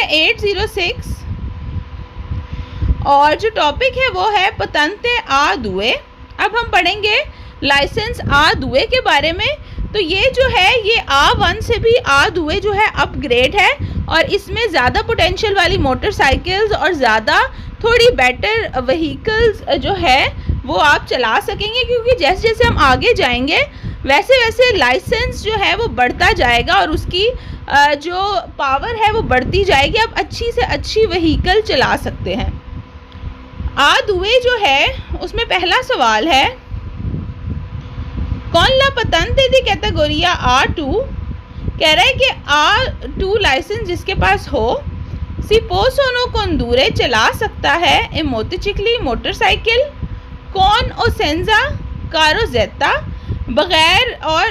है 806 और जो टॉपिक है वो है पतंते आ दुए। अब हम पढ़ेंगे लाइसेंस आ दुए के बारे में। तो ये जो है ये A1 से भी आ दुए जो है अपग्रेड है और इसमें ज़्यादा पोटेंशियल वाली मोटरसाइकिल्स और ज़्यादा थोड़ी बेटर व्हीकल्स जो है वो आप चला सकेंगे, क्योंकि जैसे जैसे हम आगे जाएंगे वैसे वैसे लाइसेंस जो है वो बढ़ता जाएगा और उसकी जो पावर है वो बढ़ती जाएगी। आप अच्छी से अच्छी व्हीकल चला सकते हैं। आ दुए जो है उसमें पहला सवाल है कौन ला पतंते दी कैटेगोरिया A2। कह रहा है कि A2 लाइसेंस जिसके पास हो सी पोसोनो कोंदूरे चला सकता है ए मोटरसाइकिल मोटरसाइकिल कौन ओ सेंजा कारोजेता बगैर और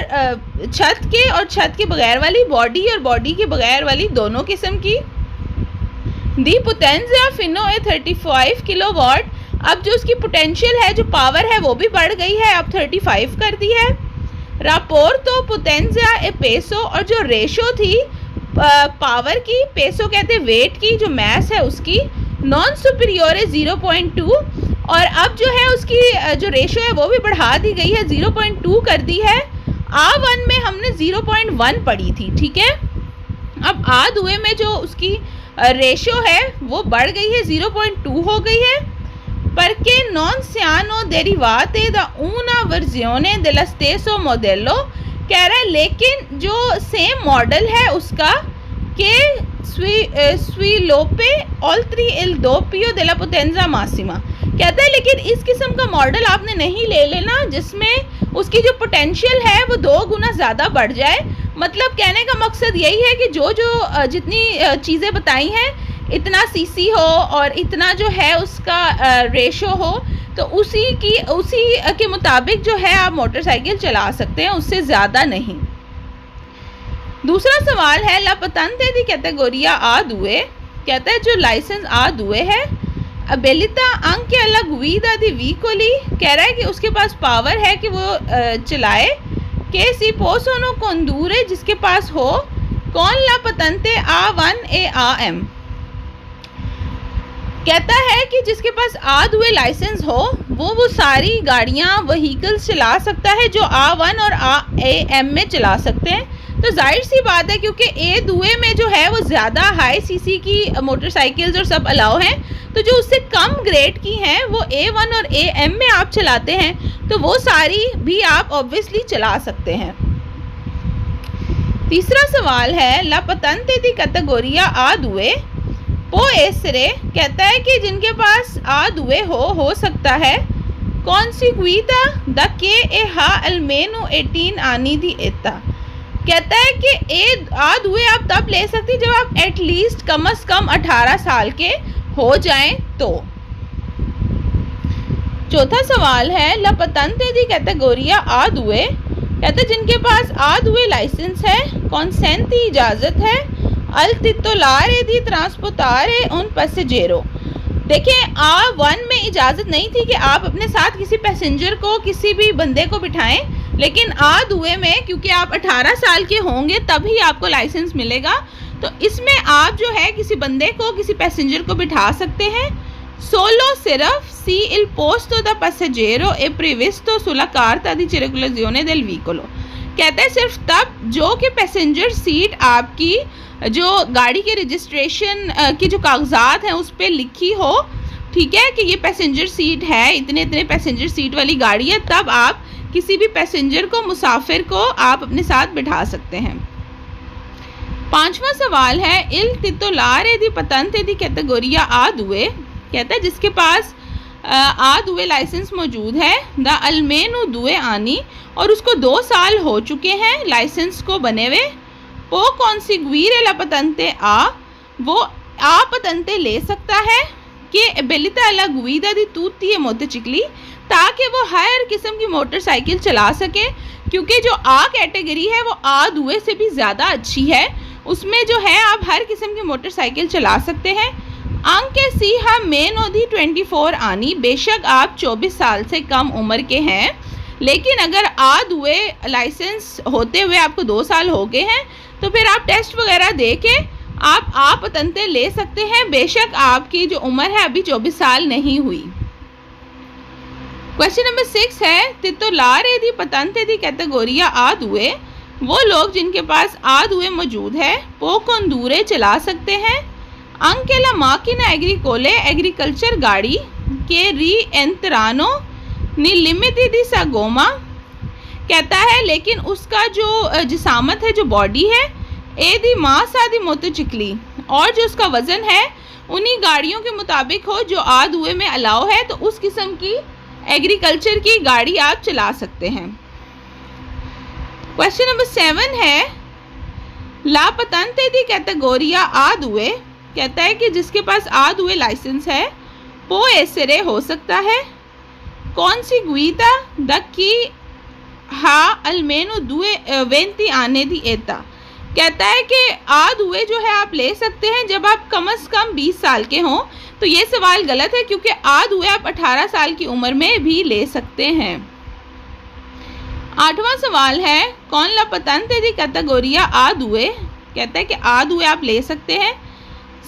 छत के और छत के बगैर वाली, बॉडी और बॉडी के बगैर वाली, दोनों किस्म की। दी पोटेंजा फिनो ए 35 किलोवाट। अब जो उसकी पोटेंशियल है, जो पावर है वो भी बढ़ गई है, अब 35 कर दी है। रापोर्टो पोटेंजा ए पेसो और जो रेशो थी पावर की, पेसो कहते हैं वेट की, जो मैस है उसकी, नॉन सुपीरियोर 0.2 और अब जो है उसकी जो रेशो है वो भी बढ़ा दी गई है, 0.2 कर दी है। A1 में हमने 0.1 पढ़ी थी, ठीक है। अब आ दुए में जो उसकी रेशो है वो बढ़ गई है, 0.2 हो गई है। Perché non siano derivate da una versione dello stesso modello। कह रहा है लेकिन जो सेम मॉडल है उसका के स्वीलोपे ऑल्ट्री इल दोपियो della potenza massima। कहता है लेकिन इस किस्म का मॉडल आपने नहीं ले लेना जिसमें उसकी जो पोटेंशियल है वो 2 गुना ज़्यादा बढ़ जाए। मतलब कहने का मकसद यही है कि जो जितनी चीज़ें बताई हैं, इतना सीसी हो और इतना जो है उसका रेशो हो, तो उसी के मुताबिक जो है आप मोटरसाइकिल चला सकते हैं, उससे ज़्यादा नहीं। दूसरा सवाल है ला पतंते दी कैटेगोरिया आ दुए। कहता है जो लाइसेंस आ दुए है अबेलिता अंक अलग गुइदा दी वीकोली। कह रहा है कि उसके पास पावर है कि वो चलाए के सी पोसोनो कोंदूरे जिसके पास हो कौन ला पतंते A1 ए AM। कहता है कि जिसके पास आ दुए लाइसेंस हो वो सारी गाड़ियाँ व्हीकल्स चला सकता है जो A1 और AM में चला सकते हैं। तो जाहिर सी बात है क्योंकि ए दुए में जो है वो ज़्यादा हाई सीसी की मोटरसाइकिल्स और सब अलाउ हैं, तो जो उससे कम ग्रेड की हैं वो A1 और AM में आप चलाते हैं, तो वो सारी भी आप ऑब्वियसली चला सकते हैं। तीसरा सवाल है ला पतंते दी कैटेगोरिया आ दुए पो एसरे। कहता है कि जिनके पास आ दुए हो सकता है कौन सी गुइदा द के ए हा अलमेनो 18 आनी दी एता। कहता है कि आ दुए आप तब ले सकती जब आप एटलीस्ट कम से कम 18 साल के हो जाएं तो। चौथा सवाल है ला पतंते दी कैटेगोरिया आ दुए। कहता है जिनके पास आ दुए लाइसेंस है कॉन्सेंटी इजाज़त है अल तितोलारे दी ट्रांसपोर्टारे उन पैसेंजरो। देखें A1 में इजाज़त नहीं थी कि आप अपने साथ किसी पैसेंजर को, किसी भी बंदे को बिठाएं, लेकिन आ दुए में क्योंकि आप 18 साल के होंगे तभी आपको लाइसेंस मिलेगा, तो इसमें आप जो है किसी बंदे को, किसी पैसेंजर को बिठा सकते हैं। सोलो सिर्फ सी इल पोस्तो द पैसेंजरो ए प्रिविस्तो सुला कार्ता दी circolazione del vicolo। कहता है सिर्फ तब जो कि पैसेंजर सीट आपकी जो गाड़ी के रजिस्ट्रेशन की जो कागजात हैं उस पर लिखी हो, ठीक है, कि ये पैसेंजर सीट है, इतने इतने पैसेंजर सीट वाली गाड़ी है, तब आप किसी भी पैसेंजर को, मुसाफिर को आप अपने साथ बिठा सकते हैं। पांचवा सवाल है इल तितोलारे दी पतंते दी कैटेगोरिया आ दुए। कहता है जिसके पास आ दुए लाइसेंस मौजूद है द अलमेनो दुए आनी और उसको 2 साल हो चुके हैं लाइसेंस को बने हुए, वो कौन सी गुइरे ला पतंते आ, वो आ पतंते ले सकता है कि एबिलिटा ला गुइदा दी तूती मोटरसाइकिल, ताकि वो हर किस्म की मोटरसाइकिल चला सके, क्योंकि जो आ कैटेगरी है वो आ दुए से भी ज़्यादा अच्छी है, उसमें जो है आप हर किस्म की मोटरसाइकिल चला सकते हैं। अंक सी हम मेनो दी 24 आनी, बेशक आप 24 साल से कम उम्र के हैं, लेकिन अगर आ दुए लाइसेंस होते हुए आपको 2 साल हो गए हैं तो फिर आप टेस्ट वगैरह दे के आप पतंते ले सकते हैं, बेशक आपकी जो उम्र है अभी 24 साल नहीं हुई। क्वेश्चन नंबर 6 है तितुलारे दी पतंते दी कैटेगोरिया आ दुए, वो लोग जिनके पास आ दुए मौजूद है वो कंदूरे चला सकते हैं। अंकेला माकिना एग्रीकोले एग्रीकल्चर गाड़ी के री एंतरानो निलिमिति दी सागोमा, कहता है लेकिन उसका जो जिसामत है, जो बॉडी है, ए दी मास आदि मोटरचिकली, और जो उसका वजन है उन्हीं गाड़ियों के मुताबिक हो जो आद हुए में अलाउ है, तो उस किस्म की एग्रीकल्चर की गाड़ी आप चला सकते हैं। क्वेश्चन नंबर 7 है ला पतंते दी कैटेगोरिया आद हुए, कहता है कि जिसके पास आद हुए लाइसेंस है वो एसरे हो सकता है। कौन सी गुईता दक्की हा अलमेनो दुए वेंती आने दी एता, कहता है कि आद हुए जो है आप ले सकते हैं जब आप कम से कम 20 साल के हों। तो ये सवाल गलत है क्योंकि आद हुए आप 18 साल की उम्र में भी ले सकते हैं। 8वां सवाल है कौन ला पतंते दी कैटेगोरिया आद हुए, कहता है कि आद हुए आप ले सकते हैं।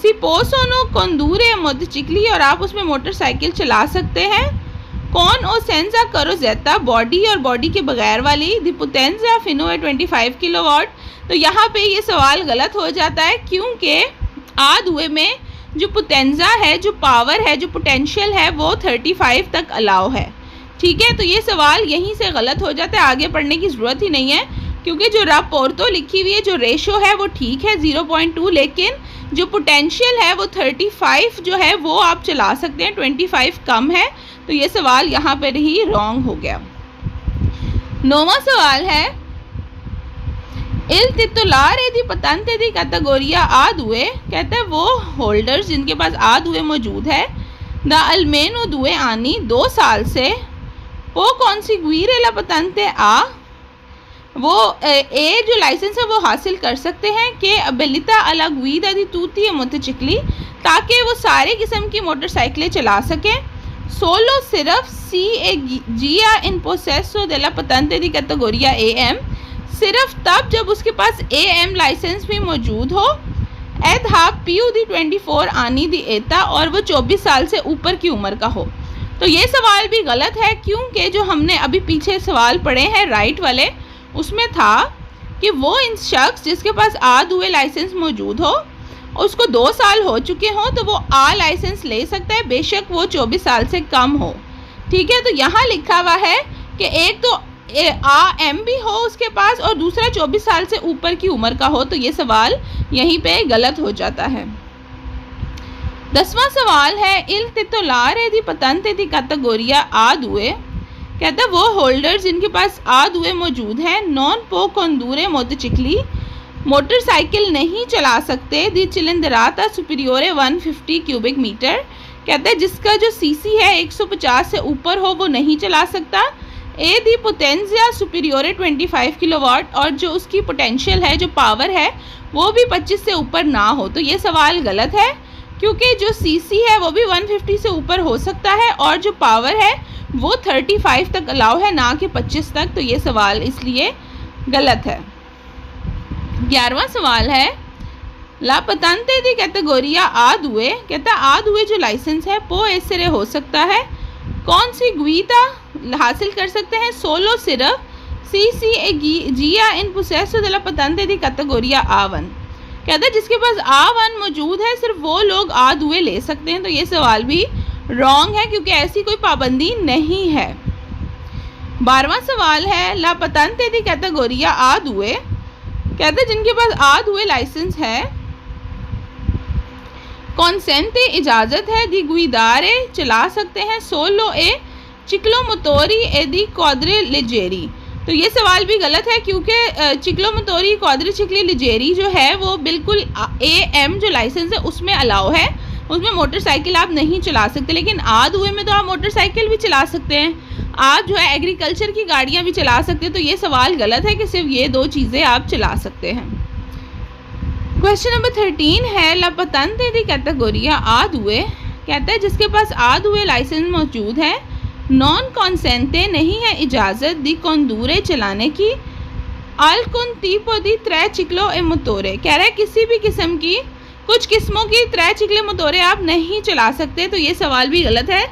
सी पोसोनो कंदूरे मोटरचिकली, और आप उसमें मोटरसाइकिल चला सकते हैं। कौन ओ सेंजा करो जेता, बॉडी और बॉडी के बगैर वाली दी पुटेंजा फिनो है 25 किलोवाट। तो यहाँ पे ये सवाल गलत हो जाता है क्योंकि आद हुए में जो पुटेंजा है, जो पावर है, जो पोटेंशियल है वो 35 तक अलाउ है। ठीक है, तो ये सवाल यहीं से गलत हो जाता है, आगे पढ़ने की ज़रूरत ही नहीं है क्योंकि जो रापोर्तो लिखी हुई है, जो रेशो है वो ठीक है 0.2, लेकिन जो पोटेंशियल है वो 35 जो है वो आप चला सकते हैं, 25 कम है। तो ये सवाल यहाँ पर ही रॉन्ग हो गया। 9वां सवाल है इल तितुलारे दी पतंते दी कैटेगोरिया आद हुए, कहता है वो होल्डर्स जिनके पास आद हुए मौजूद है द अलमेनो दुए आनी 2 साल से, वो कौन सी गुईरेला पतंते आ, वो ए जो लाइसेंस है वो हासिल कर सकते हैं कि अबेलिता अला गुईदा दी तूती मोटरचिकली, ताकि वो सारे किस्म की मोटरसाइकिलें चला सकें। सोलो सिर्फ सी ए जिया इन पोसेसो देला पतंते दी कैटेगोरिया ए एम, सिर्फ तब जब उसके पास AM लाइसेंस भी मौजूद हो। एद हाफ पीयू दी 24 आनी दी एता, और वो 24 साल से ऊपर की उम्र का हो। तो ये सवाल भी गलत है क्योंकि जो हमने अभी पीछे सवाल पढ़े हैं राइट वाले, उसमें था कि वो इन शख्स जिसके पास आद हुए लाइसेंस मौजूद हो, उसको 2 साल हो चुके हों, तो वो आ लाइसेंस ले सकता है, बेशक वो 24 साल से कम हो। ठीक है, तो यहाँ लिखा हुआ है कि एक तो AM भी हो उसके पास और दूसरा 24 साल से ऊपर की उम्र का हो, तो ये सवाल यहीं पे गलत हो जाता है। 10वां सवाल है इल तितुलारे दी पतंते दी कैटेगोरिया आद हुए, कहता है वो होल्डर जिनके पास आद हुए मौजूद हैं नॉन पो कंदूरे मोटरचिकली, मोटरसाइकिल नहीं चला सकते दी चिलिंदराता सुपीरियोरे 150 क्यूबिक मीटर, कहता है जिसका जो CC है 150 से ऊपर हो वो नहीं चला सकता। ए दी पोटेंशिया सुपीरियोरे 25 किलोवाट, और जो उसकी पोटेंशियल है, जो पावर है, वो भी 25 से ऊपर ना हो। तो ये सवाल गलत है क्योंकि जो CC है वो भी 150 से ऊपर हो सकता है और जो पावर है वो 35 तक अलाउ है, ना कि 25 तक। तो ये सवाल इसलिए गलत है। 11वां सवाल है ला पतंते दी कैटेगोरिया आद हुए, कहता है आद हुए जो लाइसेंस है पो एसरे हो सकता है। कौन सी गुईता हासिल कर सकते हैं? सोलो सिर्फ CC ए जिया इन पोसेसो देला पतंते दी कैटेगोरिया A1, कहता है जिसके पास A1 मौजूद है सिर्फ वो लोग आद हुए ले सकते हैं। तो ये सवाल भी रॉन्ग है क्योंकि ऐसी कोई पाबंदी नहीं है। 12वां सवाल है ला पतंते दी कैटेगोरिया आद हुए, कहते हैं जिनके पास आद हुए लाइसेंस है कॉन्सेंटे इजाज़त है दी गुईदारे चला सकते हैं सोलो ए चिक्लो मोटोरी ए दी क्वाद्रे लिजेरी। तो ये सवाल भी गलत है क्योंकि चिक्लो मोटोरी क्वाद्रे चिकली लिजेरी जो है वो बिल्कुल AM जो लाइसेंस है उसमें अलाउ है, उसमें मोटरसाइकिल आप नहीं चला सकते। लेकिन आद हुए में तो आप मोटरसाइकिल भी चला सकते हैं, आप जो है एग्रीकल्चर की गाड़ियाँ भी चला सकते हैं। तो ये सवाल गलत है कि सिर्फ ये 2 चीज़ें आप चला सकते हैं। क्वेश्चन नंबर 13 है ला पतंते दी कैटेगोरिया आद हुए, कहता है जिसके पास आद हुए लाइसेंस मौजूद है नॉन कॉन्सेंटे नहीं है इजाज़त दी कंदूरे चलाने की अल कुन तीपो दी 3 चिकलो ए मोटोरे, कह रहा है किसी भी किस्म की कुछ किस्मों की त्रै चिकले मोटोरे आप नहीं चला सकते, तो ये सवाल भी गलत है।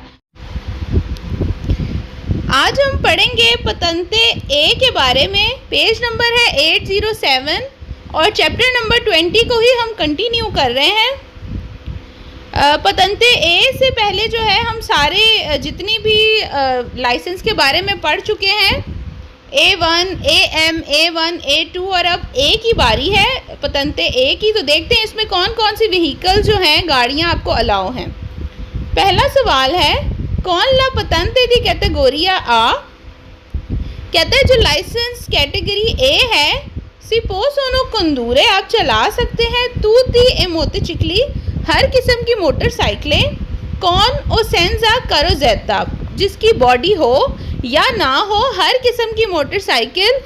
आज हम पढ़ेंगे पतंते ए के बारे में। पेज नंबर है 807 और चैप्टर नंबर 20 को ही हम कंटिन्यू कर रहे हैं। पतंते ए से पहले जो है हम सारे जितनी भी लाइसेंस के बारे में पढ़ चुके हैं, A1, AM, A1, A2 और अब ए की बारी है पतंते ए की। तो देखते हैं इसमें कौन कौन सी व्हीकल जो हैं, गाड़ियां आपको अलाउ हैं। पहला सवाल है, कौन ला पतंते दी कैटेगोरिया आ। कहते हैं जो लाइसेंस कैटेगरी ए है, सिपो सोनो कंदूरे आप चला सकते हैं, तूती ए मोटरसाइकिली हर किस्म की मोटरसाइकिलें, कौन ओ सेंजा करो जैता जिसकी बॉडी हो या ना हो, हर किस्म की मोटरसाइकिल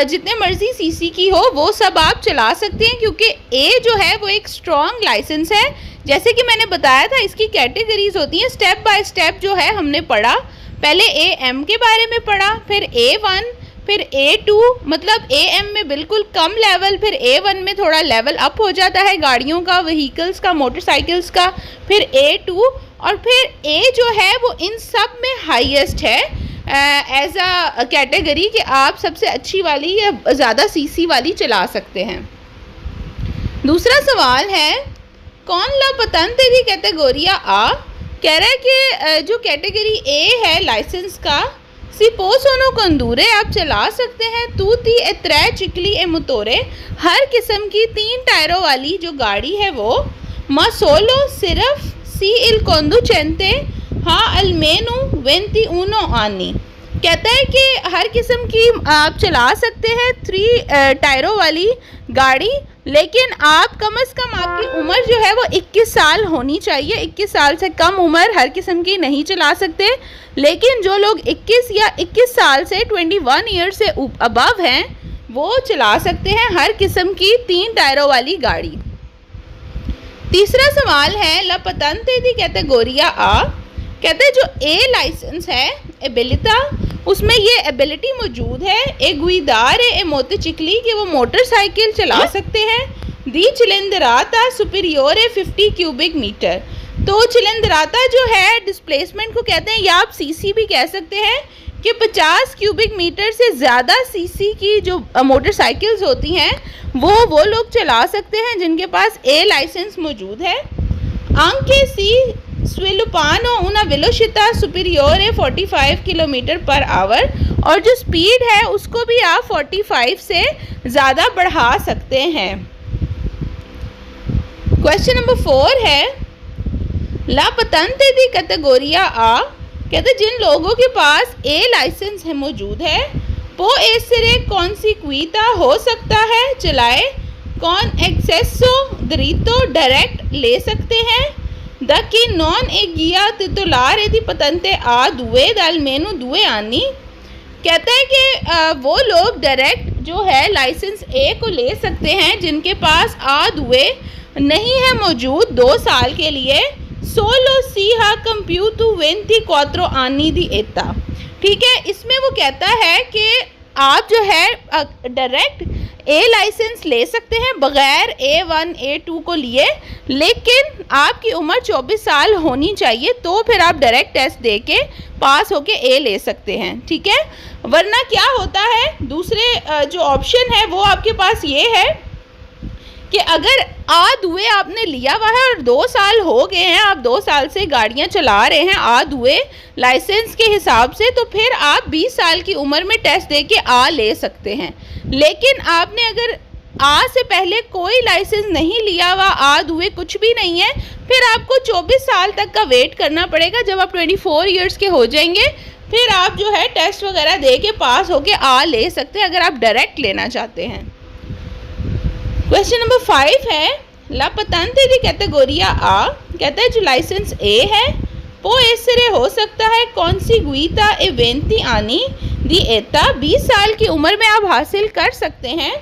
जितने मर्जी सीसी की हो वो सब आप चला सकते हैं, क्योंकि ए जो है वो एक स्ट्रॉन्ग लाइसेंस है। जैसे कि मैंने बताया था इसकी कैटेगरीज होती हैं, स्टेप बाय स्टेप जो है हमने पढ़ा। पहले AM के बारे में पढ़ा, फिर A1, फिर A2, मतलब AM में बिल्कुल कम लेवल, फिर A1 में थोड़ा लेवल अप हो जाता है गाड़ियों का, व्हीकल्स का, मोटरसाइकिल्स का, फिर A2 और फिर A जो है वो इन सब में हाईएस्ट है एज अ कैटेगरी कि आप सबसे अच्छी वाली या ज़्यादा सीसी वाली चला सकते हैं। दूसरा सवाल है, कौन ला पतंते दी कैटेगोरिया आ। कह रहा है कि जो कैटेगरी ए है लाइसेंस का, सिपो सोनो कंदूरे आप चला सकते हैं, तूती ए त्रै चिकली ए मोटोरे हर किस्म की 3 टायरों वाली जो गाड़ी है वो, मा सोलो सिर्फ सी इल कोंडुचेंते हाँ अलमेनू वेंती ऊनो आनी। कहता है कि हर किस्म की आप चला सकते हैं 3 टायरों वाली गाड़ी, लेकिन आप कम से कम आपकी उम्र जो है वो 21 साल होनी चाहिए। 21 साल से कम उम्र हर किस्म की नहीं चला सकते, लेकिन जो लोग 21 या 21 साल से 21 ईयर से अबव हैं वो चला सकते हैं हर किस्म की 3 टायरों वाली गाड़ी। तीसरा सवाल है, ला पतंते दी कैटेगोरिया आ। कहते हैं जो ए लाइसेंस है एबिलिटा, उसमें ये एबिलिटी मौजूद है, ए गुइदार ए मोटरसाइकिली कि वो मोटरसाइकिल चला सकते हैं, दी चिलेंद्राता सुपीरियोर ए 50 क्यूबिक मीटर। तो चिलेंद्राता जो है डिस्प्लेसमेंट को कहते हैं, या आप सीसी भी कह सकते हैं कि 50 क्यूबिक मीटर से ज़्यादा सीसी की जो मोटरसाइकिल्स होती हैं वो लोग चला सकते हैं जिनके पास ए लाइसेंस मौजूद है। आंके सी स्विलुपानो उना वेलोसिटी सुपीरियोर है 45 किलोमीटर पर आवर, और जो स्पीड है उसको भी आप 45 से ज़्यादा बढ़ा सकते हैं। क्वेश्चन नंबर 4 है, ला पतंते दी कैटेगोरिया आ। कहते जिन लोगों के पास ए लाइसेंस है मौजूद है, वो एसरे कौन सी क्वीता हो सकता है चलाए, कौन एक्सेसो दरीतो डायरेक्ट ले सकते हैं, द की नॉन ए गिया तितुलार यदि पतंते आ दुए दल मेनू दुए आनी। कहता है कि वो लोग डायरेक्ट जो है लाइसेंस ए को ले सकते हैं जिनके पास आ दुए नहीं है मौजूद 2 साल के लिए, सोलो सी हा कंप्यूटू वेंती क्वात्रो आनी दी एता। ठीक है, इसमें वो कहता है कि आप जो है डायरेक्ट ए लाइसेंस ले सकते हैं बग़ैर A1 A2 को लिए, लेकिन आपकी उम्र 24 साल होनी चाहिए, तो फिर आप डायरेक्ट टेस्ट दे के पास होके ए ले सकते हैं। ठीक है, वरना क्या होता है, दूसरे जो ऑप्शन है वो आपके पास ये है कि अगर आध हुए आपने लिया हुआ है और 2 साल हो गए हैं, आप 2 साल से गाड़ियां चला रहे हैं आध हुए लाइसेंस के हिसाब से, तो फिर आप 20 साल की उम्र में टेस्ट दे के आ ले सकते हैं। लेकिन आपने अगर आ से पहले कोई लाइसेंस नहीं लिया हुआ, आध हुए कुछ भी नहीं है, फिर आपको 24 साल तक का वेट करना पड़ेगा। जब आप 24 ईयर्स के हो जाएंगे फिर आप जो है टेस्ट वगैरह दे के पास होके आ ले सकते हैं अगर आप डायरेक्ट लेना चाहते हैं। क्वेश्चन नंबर 5 है, ला पतंते दी कैटेगोरिया आ। कहता है जो लाइसेंस ए है वो एसरे हो सकता है कौन सी गुईता एवेंती आनी दी एता, 20 साल की उम्र में आप हासिल कर सकते हैं।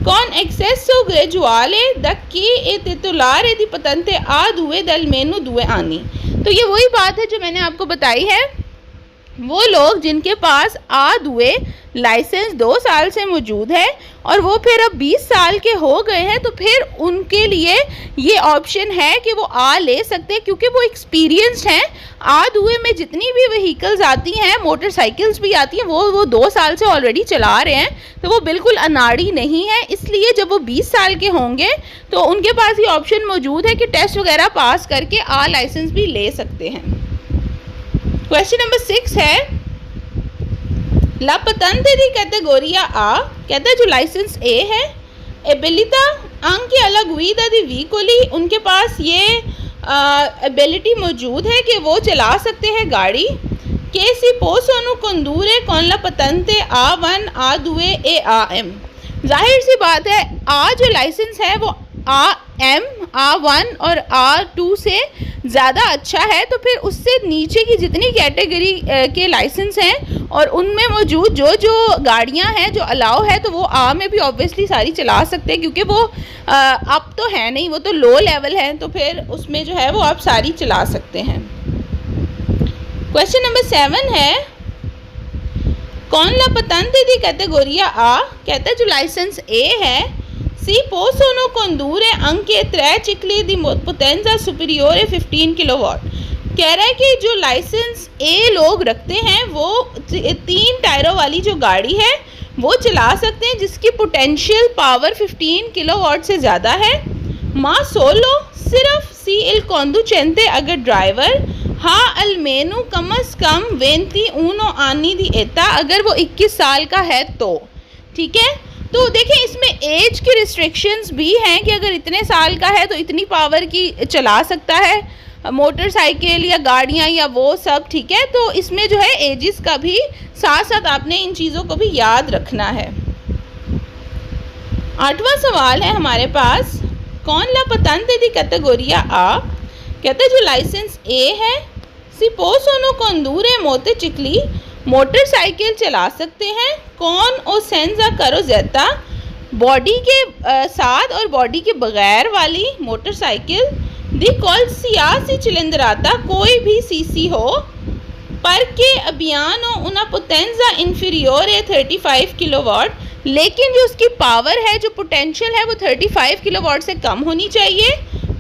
कौन एक्सेसो ग्रेजुआले द की ए तितुलार दी पतंते आ दुए दल मेनू दुए आनी। तो ये वही बात है जो मैंने आपको बताई है वो लोग जिनके पास आद हुए लाइसेंस 2 साल से मौजूद है और वो फिर अब 20 साल के हो गए हैं, तो फिर उनके लिए ये ऑप्शन है कि वो आ ले सकते हैं, क्योंकि वो एक्सपीरियंस्ड हैं। आद हुए में जितनी भी व्हीकल्स आती हैं, मोटरसाइकिल्स भी आती हैं, वो 2 साल से ऑलरेडी चला रहे हैं, तो वो बिल्कुल अनाड़ी नहीं है। इसलिए जब वो 20 साल के होंगे तो उनके पास ये ऑप्शन मौजूद है कि टेस्ट वगैरह पास करके आ लाइसेंस भी ले सकते हैं। क्वेश्चन नंबर 6 है, La patente di categoria A, कहता है जो लाइसेंस ए है, एबिलिटा anche alla guida di veicoli, उनके पास ये एबिलिटी मौजूद है कि वो चला सकते हैं गाड़ी। che si possono condurre con la patente A1, A2 e AM। जाहिर सी बात है आ जो लाइसेंस है वो AM, A1 और A2 से ज़्यादा अच्छा है, तो फिर उससे नीचे की जितनी कैटेगरी के लाइसेंस हैं और उनमें मौजूद जो गाड़ियां हैं जो अलाउ है, तो वो आ में भी ऑब्वियसली सारी चला सकते हैं, क्योंकि वो अब तो है नहीं, वो तो लो लेवल है, तो फिर उसमें जो है वो आप सारी चला सकते हैं। क्वेश्चन नंबर 7 है, कौन ला patente di categoria A, कहता है जो लाइसेंस ए है, si possono condurre anche 3 cicli di potenza superiore 15 kilowatt. कह रहा है कि जो लाइसेंस ए लोग रखते हैं वो 3 टायरों वाली जो गाड़ी है वो चला सकते हैं जिसकी पोटेंशियल पावर 15 किलोवाट से ज़्यादा है। मा सोलो सिर्फ सी इल conducente अगर ड्राइवर हाँ almeno कम अज़ कम 21 anni di età, अगर वो 21 साल का है तो ठीक है। तो देखें इसमें एज की रिस्ट्रिक्शंस भी हैं कि अगर इतने साल का है तो इतनी पावर की चला सकता है मोटरसाइकिल या गाड़ियाँ या वो सब, ठीक है। तो इसमें जो है एजिस का भी साथ साथ आपने इन चीज़ों को भी याद रखना है। 8वां सवाल है हमारे पास, कौन ला patente di categoria A, कहते हैं जो लाइसेंस ए है, si possono condurre motocicli, motorcycle चला सकते हैं, कौन ओ सेंजा करोजेता, बॉडी के साथ और बॉडी के बगैर वाली मोटरसाइकिल, दी qualsiasi cilindrata, कोई भी सीसी हो, पर के abbiano una potenza inferiore 35 kilowatt, लेकिन जो उसकी पावर है, जो पोटेंशियल है वो 35 किलोवाट से कम होनी चाहिए।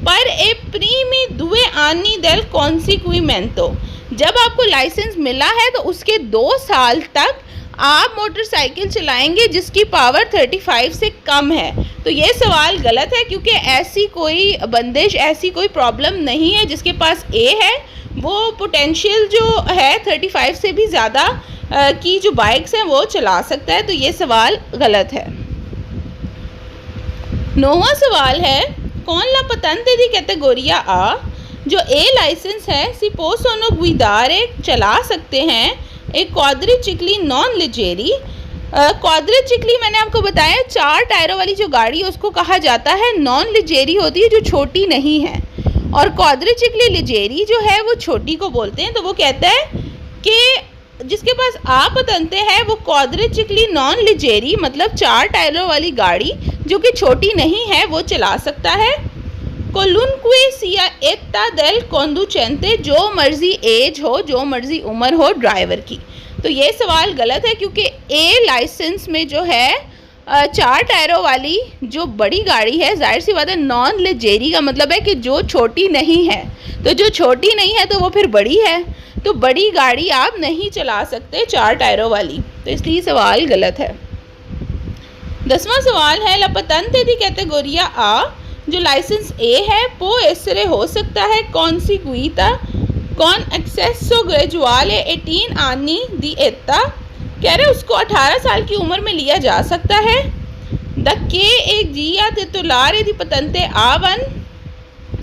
पर ए primi 2 anni del conseguimento, जब आपको लाइसेंस मिला है तो उसके 2 साल तक आप मोटरसाइकिल चलाएंगे जिसकी पावर 35 से कम है। तो ये सवाल गलत है, क्योंकि ऐसी कोई बंदिश, ऐसी कोई प्रॉब्लम नहीं है। जिसके पास ए है वो पोटेंशियल जो है 35 से भी ज़्यादा की जो बाइक्स हैं वो चला सकता है, तो ये सवाल गलत है। 9वां सवाल है, कौन ला patente di categoria A, जो ए लाइसेंस है, si possono guidare, चला सकते हैं, एक quadricicli non leggeri। क्वाड्रिचिकली मैंने आपको बताया 4 टायरों वाली जो गाड़ी है उसको कहा जाता है नॉन लिजेरी होती है, जो छोटी नहीं है, और क्वाड्रिचिकली लिजेरी जो है वो छोटी को बोलते हैं। तो वो कहता है कि जिसके पास आ patente है वो क्वाड्रिचिकली नॉन लिजेरी मतलब 4 टायरों वाली गाड़ी जो कि छोटी नहीं है वो चला सकता है। कोलुनक्वे सिया एता देल conducente, जो मर्जी एज हो, जो मर्जी उम्र हो ड्राइवर की। तो ये सवाल गलत है, क्योंकि ए लाइसेंस में जो है 4 टायरों वाली जो बड़ी गाड़ी है, जाहिर सी बात है नॉन लेजेरी का मतलब है कि जो छोटी नहीं है, तो जो छोटी नहीं है तो वो फिर बड़ी है, तो बड़ी गाड़ी आप नहीं चला सकते 4 टायरों वाली, तो इसलिए सवाल गलत है। 10वां सवाल है, ला patente di categoria A, जो लाइसेंस ए है पो एसरे हो सकता है conseguita con accesso graduale 18 anni di età, कह रहे उसको 18 साल की उम्र में लिया जा सकता है। द के एक जिया titolare di patente A1,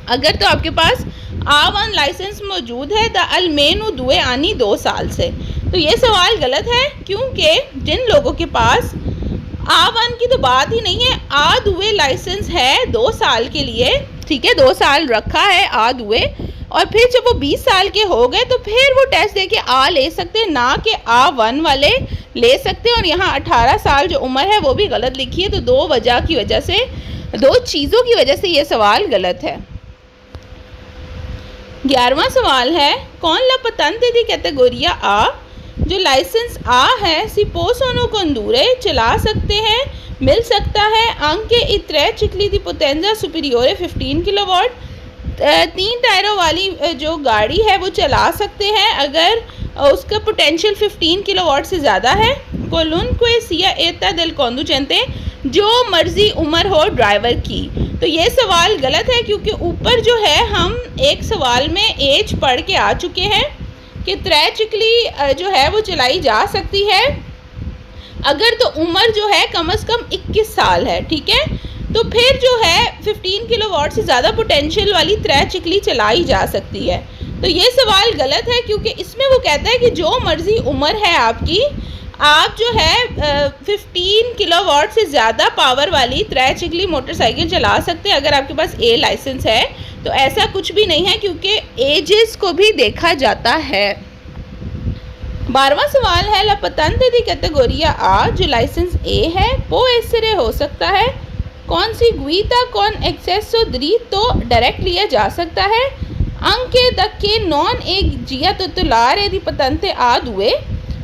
अगर तो आपके पास A1 लाइसेंस मौजूद है, द almeno 2 anni 2 साल से। तो ये सवाल गलत है, क्योंकि जिन लोगों के पास A1 की तो बात ही नहीं है, A2 लाइसेंस है 2 साल के लिए, ठीक है, 2 साल रखा है A2, और फिर जब वो 20 साल के हो गए तो फिर वो टेस्ट दे के आ ले सकते हैं, ना कि A1 वाले ले सकते हैं। और यहाँ 18 साल जो उम्र है वो भी गलत लिखी है, तो 2 चीज़ों की वजह से ये सवाल गलत है। 11वां सवाल है, कौन ला patente di categoria A, जो लाइसेंस आ है सी possono condurre चला सकते हैं, मिल सकता है anche i tre cicli di potenza superiore 15 kilowatt, 3 टायरों वाली जो गाड़ी है वो चला सकते हैं अगर उसका पोटेंशियल 15 किलोवाट से ज़्यादा है। qualunque sia età del conducente, जो मर्जी उम्र हो ड्राइवर की। तो ये सवाल गलत है क्योंकि ऊपर जो है हम एक सवाल में एज पढ़ के आ चुके हैं कि ट्राइसिकल जो है वो चलाई जा सकती है अगर तो उम्र जो है कम से कम 21 साल है, ठीक है। तो फिर जो है 15 किलोवाट से ज़्यादा पोटेंशियल वाली ट्राइसिकल चलाई जा सकती है। तो ये सवाल गलत है क्योंकि इसमें वो कहता है कि जो मर्जी उम्र है आपकी, आप जो है 15 किलोवाट से ज़्यादा पावर वाली ट्राइसिकल मोटरसाइकिल चला सकते हैं अगर आपके पास ए लाइसेंस है। तो ऐसा कुछ भी नहीं है क्योंकि एजेस को भी देखा जाता है। 12वां सवाल है, ला patente di categoria A जो लाइसेंस ए है può essere हो सकता है conseguita con accesso diritto direct लिया जा सकता है anche da che non è già titolare di patente A2,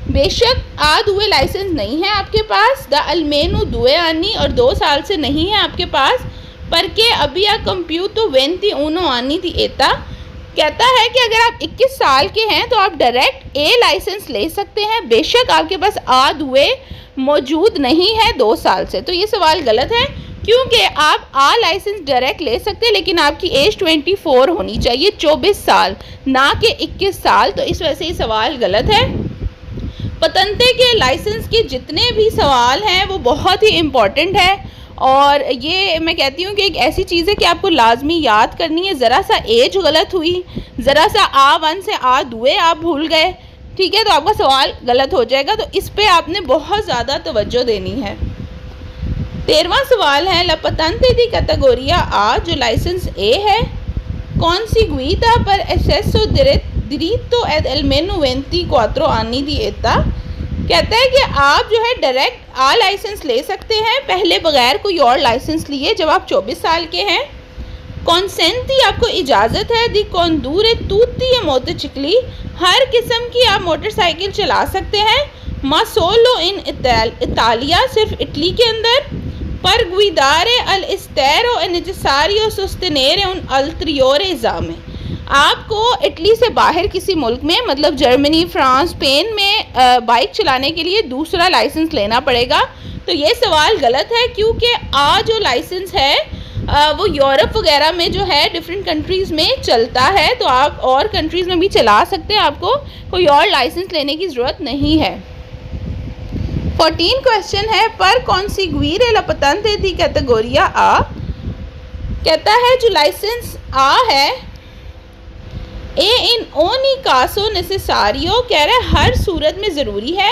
बेशक A2 लाइसेंस नहीं है आपके पास, द almeno 2 anni और 2 साल से नहीं है आपके पास, पर के अभी आ compiuto 21 anni di età, कहता है कि अगर आप 21 साल के हैं तो आप डायरेक्ट ए लाइसेंस ले सकते हैं, बेशक आपके पास A2 मौजूद नहीं है 2 साल से। तो ये सवाल गलत है क्योंकि आप आ लाइसेंस डायरेक्ट ले सकते हैं लेकिन आपकी एज 24 होनी चाहिए, 24 साल, ना कि 21 साल। तो इस वजह से ये सवाल गलत है। पतंते के लाइसेंस के जितने भी सवाल हैं वो बहुत ही इम्पॉर्टेंट है और ये मैं कहती हूँ कि एक ऐसी चीज़ है कि आपको लाजमी याद करनी है। ज़रा सा एज गलत हुई, ज़रा सा A1 से A2 आप भूल गए, ठीक है, तो आपका सवाल गलत हो जाएगा। तो इस पे आपने बहुत ज़्यादा तवज्जो देनी है। 13वां सवाल है, ला patente di categoria A जो लाइसेंस ए है conseguita per accesso diritto ad almeno 24 anni di età, कहता है कि आप जो है डायरेक्ट आ लाइसेंस ले सकते हैं पहले बगैर कोई और लाइसेंस लिए जब आप 24 साल के हैं। कॉन्सेंटी आपको इजाज़त है दी condurre tutti e motocicli, हर किस्म की आप मोटरसाइकिल चला सकते हैं। ma solo in Italia, सिर्फ इटली के अंदर। per guidare all'estero è necessario sostenere un ulteriore esame, आपको इटली से बाहर किसी मुल्क में मतलब जर्मनी, फ्रांस, स्पेन में बाइक चलाने के लिए दूसरा लाइसेंस लेना पड़ेगा। तो ये सवाल गलत है क्योंकि आ जो लाइसेंस है वो यूरोप वगैरह में जो है डिफरेंट कंट्रीज़ में चलता है, तो आप और कंट्रीज़ में भी चला सकते हैं, आपको कोई और लाइसेंस लेने की ज़रूरत नहीं है। 14 क्वेश्चन है, पर conseguire la patente di categoria A, कहता है जो लाइसेंस आ है ए इन ogni caso necessario, कह रहा है हर सूरत में ज़रूरी है।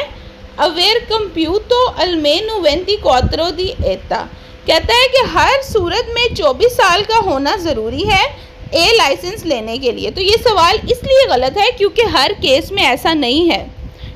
aver compiuto almeno 24 di età, कहता है कि हर सूरत में 24 साल का होना ज़रूरी है ए लाइसेंस लेने के लिए। तो ये सवाल इसलिए गलत है क्योंकि हर केस में ऐसा नहीं है,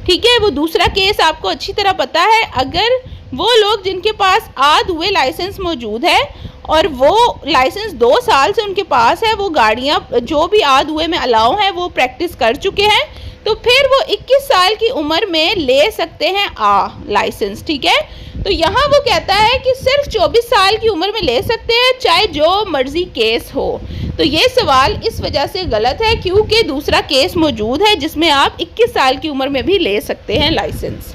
ठीक है। वो दूसरा केस आपको अच्छी तरह पता है, अगर वो लोग जिनके पास A2 लाइसेंस मौजूद है और वो लाइसेंस 2 साल से उनके पास है, वो गाड़ियाँ जो भी A2 में अलाउ हैं वो प्रैक्टिस कर चुके हैं, तो फिर वो 21 साल की उम्र में ले सकते हैं आ लाइसेंस, ठीक है। तो यहाँ वो कहता है कि सिर्फ 24 साल की उम्र में ले सकते हैं चाहे जो मर्जी केस हो। तो ये सवाल इस वजह से गलत है क्योंकि दूसरा केस मौजूद है जिसमें आप 21 साल की उम्र में भी ले सकते हैं लाइसेंस।